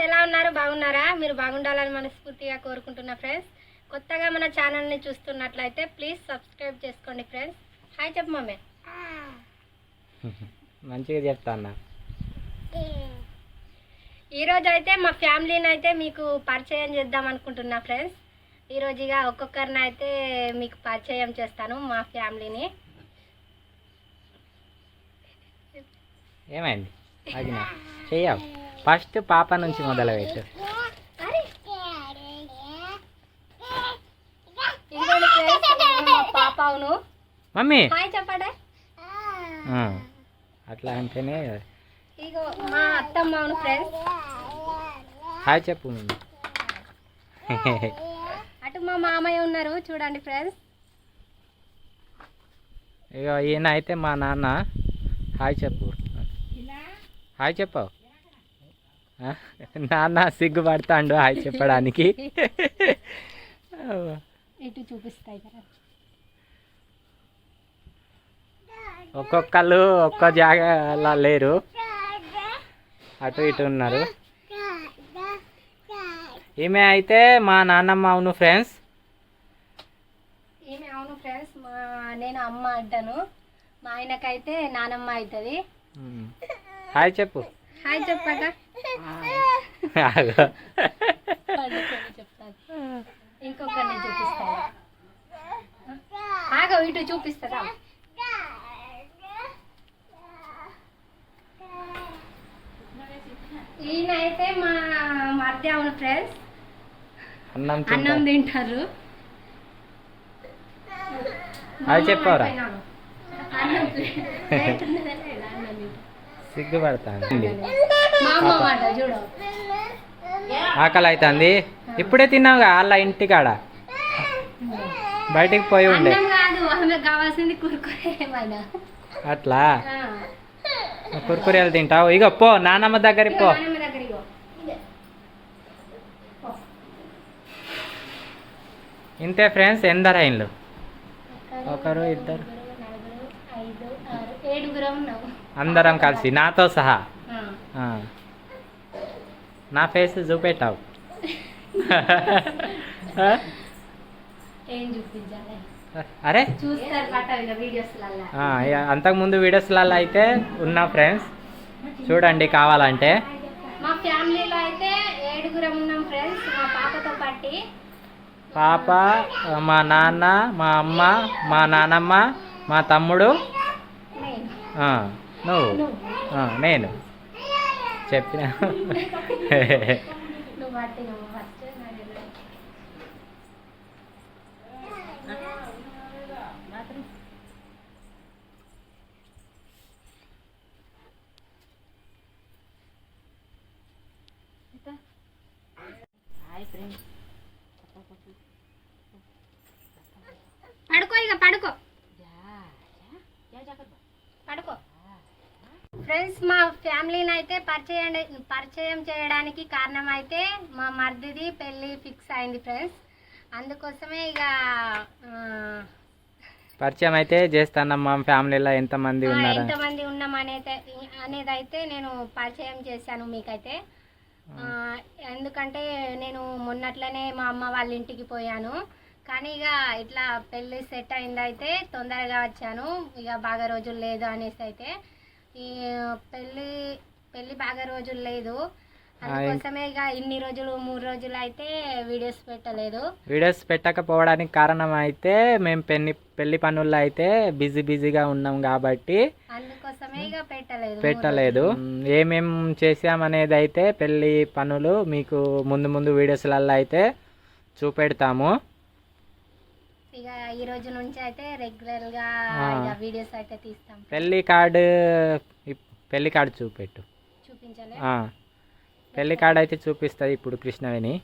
ఎలా ఉన్నారు? బాగున్నారా? మీరు బాగుండాలని మనస్ఫూర్తిగా కోరుకుంటున్నా ఫ్రెండ్స్. కొత్తగా మన ఛానల్ని చూస్తున్నట్లయితే ప్లీజ్ సబ్స్క్రైబ్ చేసుకోండి ఫ్రెండ్స్. హాయ్ చెప్పు మమ్మీ. మంచిగా చెప్తా అన్న. ఈరోజు అయితే మా ఫ్యామిలీని అయితే మీకు పరిచయం చేద్దాం అనుకుంటున్నా ఫ్రెండ్స్. ఈరోజు ఇక ఒక్కొక్కరిని అయితే మీకు పరిచయం చేస్తాను మా ఫ్యామిలీని. ఏమైంది అగినా చెయ్యవు. ఫస్ట్ పాప నుంచి మొదలుపెట్టు. పాప అవును మమ్మీ హాయ్ చెప్పడే. అట్లా అంటేనే ఇగో మా అత్తమ్మ అవును ఫ్రెండ్స్. హాయ్ చెప్పు మమ్మీ. అటు మా మామయ్య ఉన్నారు చూడండి ఫ్రెండ్స్. ఇక ఈయన అయితే మా నాన్న. హాయ్ చెప్పు. హాయ్ చెప్పావు. నాన్న సిగ్గుపడతాండు హాయ్ చెప్పడానికి. ఇటు చూపిస్తాయి కదా. ఒక్కొక్కళ్ళు ఒక్క జాగాలో లేరు, అటు ఇటు ఉన్నారు. ఈమె అయితే మా నాన్నమ్మ అవును ఫ్రెండ్స్. ఈమె అవును ఫ్రెండ్స్. నేను అమ్మ అంటాను, మా ఆయనకైతే నానమ్మ అవుతుంది. హాయ్ చెప్పు. హాయ్ చెప్పాక చెప్తాను. ఇంకొకరిని చూపిస్తాను. ఆగో ఇటు చూపిస్తుందా. ఈయన అయితే మా మధ్య అవును ఫ్రెండ్స్. అన్నం తింటారు. హాయ్ చెప్పారా. సిగ్గుపడతాను. ఆకలి అవుతుంది. ఇప్పుడే తిన్నావుగా వాళ్ళ ఇంటికాడ, బయటికి పోయి ఉండే. కావాల్సింది కురుకురే. అట్లా కుర్కురేలు తింటావు. ఇగో పో నానమ్మ దగ్గరికి పో. ఇంతే ఫ్రెండ్స్. ఎందరు అయిన్లు? ఒకరు ఇద్దరు అందరం కలిసి నాతో సహా. నా ఫేస్ చూపెట్టావు. అరే అంతకుముందు వీడియోస్లలో అయితే ఉన్నా ఫ్రెండ్స్, చూడండి కావాలంటే. మా ఫ్యామిలీలో అయితే 7 ఉన్నాం ఫ్రెండ్స్. మా పాపతో పాటి పాప, మా నాన్న, మా అమ్మ, మా నానమ్మ, మా తమ్ముడు, నువ్వు, నేను చెప్పిన. పడుకో ఇక పడుకో పడుకో ఫ్రెండ్స్. మా ఫ్యామిలీని అయితే పరిచయం చేయడానికి కారణం అయితే మా మర్దిది పెళ్ళి ఫిక్స్ అయింది ఫ్రెండ్స్. అందుకోసమే ఇక పరిచయం అయితే చేస్తాను. మా ఫ్యామిలీలో ఎంతమంది ఉన్నారు, ఎంతమంది ఉన్నాం అనేది అయితే నేను పరిచయం చేశాను మీకైతే. ఎందుకంటే నేను మొన్నట్లనే మా అమ్మ వాళ్ళ ఇంటికి పోయాను, కానీ ఇక ఇట్లా పెళ్ళి సెట్ అయింది అయితే తొందరగా వచ్చాను. ఇక బాగా రోజులు లేదు అనేసి అయితే ఈ పెళ్ళి బాగా రోజులు లేదు. అందుకోసమే ఇక ఇన్ని రోజులు 3 రోజులు అయితే వీడియోస్ పెట్టలేదు. వీడియోస్ పెట్టకపోవడానికి కారణం అయితే మేము పెళ్లి పనుల్లో అయితే బిజీగా ఉన్నాం కాబట్టి అందుకోసమే ఇక పెట్టలేదు. ఏమేం చేసామనేది అయితే పెళ్లి పనులు మీకు ముందు వీడియోస్లలో అయితే చూపెడతాము. ఇక ఈ రోజు నుంచి అయితే రెగ్యులర్గా వీడియోస్ అయితే తీస్తాం. పెళ్లి కార్డు చూపెట్టు. చూపించాలి. పెళ్లి కార్డు అయితే చూపిస్తుంది ఇప్పుడు కృష్ణవేణి.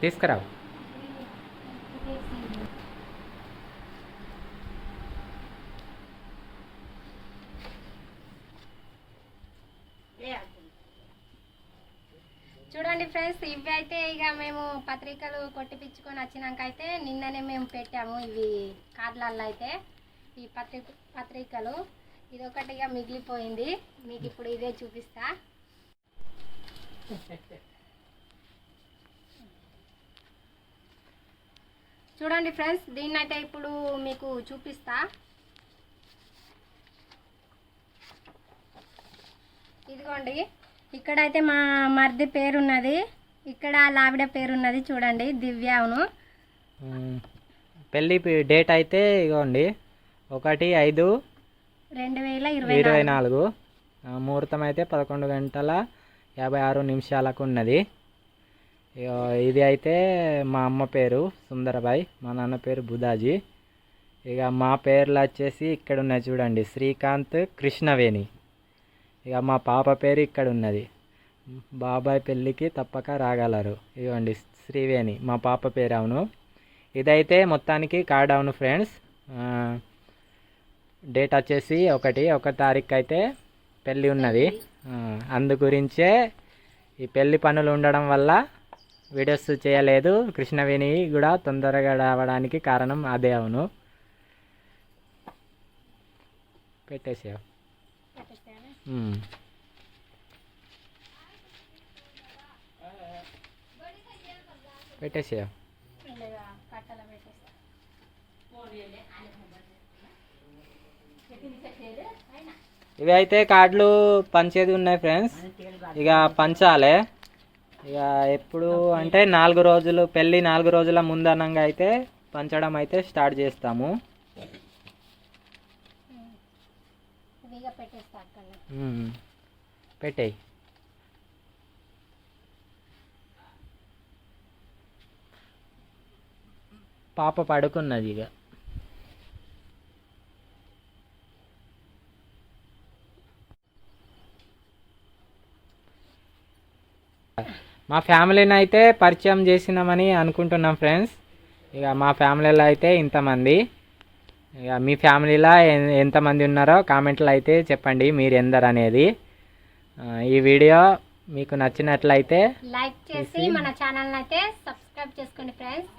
తీసుకురావు. చూడండి ఫ్రెండ్స్, ఇవి అయితే ఇక మేము పత్రికలు కొట్టిపించుకొని వచ్చినాక అయితే నిన్ననే మేము పెట్టాము ఇవి కార్డులలో అయితే ఈ పత్రికలు. ఇది ఒకటిగా మిగిలిపోయింది, మీకు ఇప్పుడు ఇదే చూపిస్తా. చూడండి ఫ్రెండ్స్, దీన్ని అయితే ఇప్పుడు మీకు చూపిస్తా. ఇదిగోండి, ఇక్కడైతే మా మరిది పేరున్నది, ఇక్కడ లావిడ పేరున్నది. చూడండి, దివ్యాను. పెళ్ళి డేట్ అయితే ఇగోండి 1/5/2024. ముహూర్తం అయితే 11:56 ఉన్నది. ఇది అయితే మా అమ్మ పేరు సుందరబాయ్, మా నాన్న పేరు బుదాజీ. ఇక మా పేర్లు వచ్చేసి ఇక్కడ ఉన్నాయి చూడండి, శ్రీకాంత్, కృష్ణవేణి. ఇక మా పాప పేరు ఇక్కడ ఉన్నది. బాబాయ్ పెళ్ళికి తప్పక రాగలరు. ఇవ్వండి శ్రీవేణి మా పాప పేరు. అవును, ఇదైతే మొత్తానికి కార్డ్. అవును ఫ్రెండ్స్, డేట్ వచ్చేసి 1 తారీఖు అయితే పెళ్ళి ఉన్నది. అందు గురించే ఈ పెళ్ళి పనులు ఉండడం వల్ల వీడియోస్ చేయలేదు. కృష్ణవేణి కూడా తొందరగా రావడానికి కారణం అదే. అవును, పెట్టేసావు. పెట్టేసావు. ఇవి అయితే కార్డులు పంచేది ఉన్నాయి ఫ్రెండ్స్. ఇక పంచాలే. ఇక ఎప్పుడు అంటే 4 రోజులు పెళ్ళి 4 రోజుల ముందనంగా అయితే పంచడం అయితే స్టార్ట్ చేస్తాము. పెట్టేయి. పాప పడుకున్నది. ఇక మా ఫ్యామిలీని అయితే పరిచయం చేసినామని అనుకుంటున్నాం ఫ్రెండ్స్. ఇక మా ఫ్యామిలీలో అయితే ఇంతమంది. ఇక మీ ఫ్యామిలీలో ఎంతమంది ఉన్నారో కామెంట్లో అయితే చెప్పండి, మీరు ఎందరు అనేది. ఈ వీడియో మీకు నచ్చినట్లయితే లైక్ చేసి మన ఛానల్ని అయితే సబ్స్క్రైబ్ చేసుకోండి ఫ్రెండ్స్.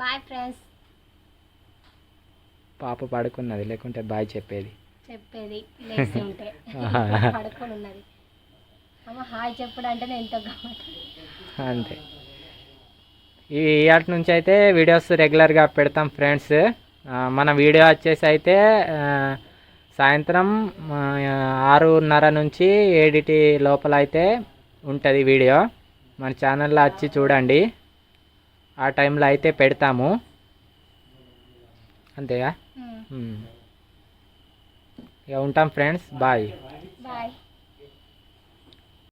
Bye friends. పాప పడుకున్నది, లేకుంటే బాయ్ చెప్పేది లేచి ఉంటే పడుకొని ఉన్నది. అమ్మ హాయ్ చెప్పుడు అంటే నేను ఎంతో అంతే. ఈ ఇయర్ నుంచి అయితే వీడియోస్ రెగ్యులర్గా పెడతాం ఫ్రెండ్స్. మన వీడియో వచ్చేసి అయితే సాయంత్రం 6:30 నుంచి 7 లోపల అయితే ఉంటుంది వీడియో. మన ఛానల్లో వచ్చి చూడండి, ఆ టైంలో అయితే పెడతాము. అంతేగా. ఇక ఉంటాం ఫ్రెండ్స్, బాయ్.